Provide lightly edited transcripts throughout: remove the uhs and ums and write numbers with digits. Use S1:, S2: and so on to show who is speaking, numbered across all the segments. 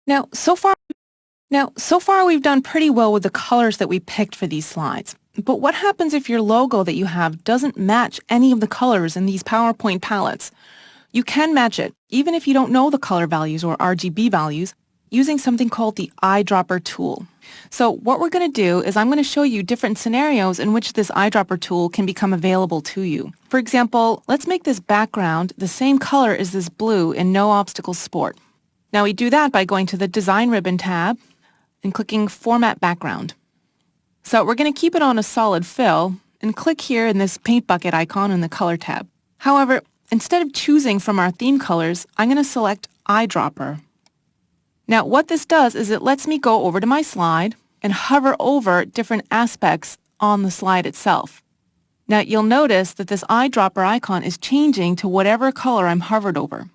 S1: Now, so far, so far we've done pretty well with the colors that we picked for these slides. But what happens if your logo that you have doesn't match any of the colors in these PowerPoint palettes? You can match it, even if you don't know the color values or RGB values, using something called the eyedropper tool. So what we're going to do is I'm going to show you different scenarios in which this eyedropper tool can become available to you. For example, let's make this background the same color as this blue in No Obstacles Sport. Now we do that by going to the Design Ribbon tab and clicking Format Background. So we're going to keep it on a solid fill and click here in this paint bucket icon in the Color tab. However, instead of choosing from our theme colors, I'm going to select Eyedropper. Now what this does is it lets me go over to my slide and hover over different aspects on the slide itself. Now you'll notice that this eyedropper icon is changing to whatever color I'm hovered over.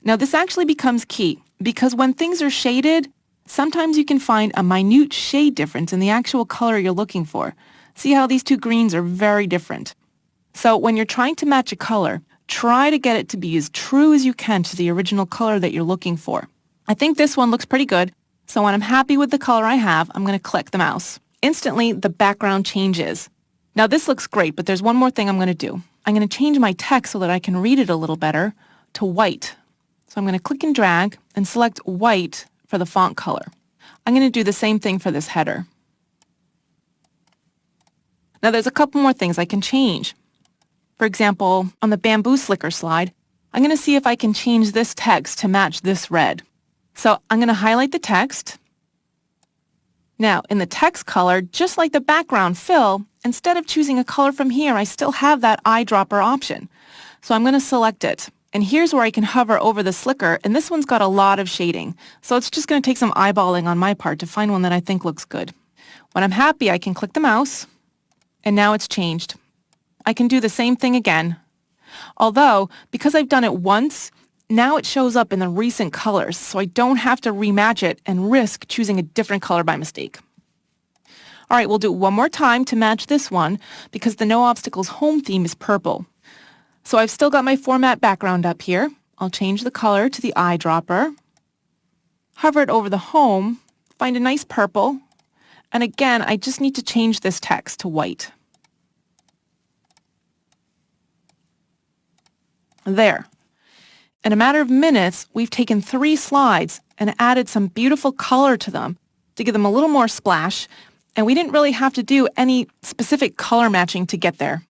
S1: Now this actually becomes key because when things are shaded, sometimes you can find a minute shade difference in the actual color you're looking for. See how these two greens are very different. So when you're trying to match a color, try to get it to be as true as you can to the original color that you're looking for. I think this one looks pretty good, so when I'm happy with the color I have, I'm going to click the mouse. Instantly, the background changes. Now this looks great, but there's one more thing I'm going to do. I'm going to change my text so that I can read it a little better to white. So I'm going to click and drag and select white for the font color. I'm going to do the same thing for this header. Now there's a couple more things I can change. For example, on the bamboo slicker slide, I'm going to see if I can change this text to match this red. So I'm going to highlight the text. Now in the text color, just like the background fill, instead of choosing a color from here, I still have that eyedropper option. So I'm going to select it. And here's where I can hover over the slicker, and this one's got a lot of shading. So it's just going to take some eyeballing on my part to find one that I think looks good. When I'm happy, I can click the mouse, and now it's changed. I can do the same thing again. Although, because I've done it once, now it shows up in the recent colors, so I don't have to rematch it and risk choosing a different color by mistake. All right, we'll do it one more time to match this one because the No Obstacles home theme is purple. So I've still got my format background up here. I'll change the color to the eyedropper, hover it over the home, find a nice purple, and again, I just need to change this text to white. There. In a matter of minutes, we've taken 3 slides and added some beautiful color to them to give them a little more splash, and we didn't really have to do any specific color matching to get there.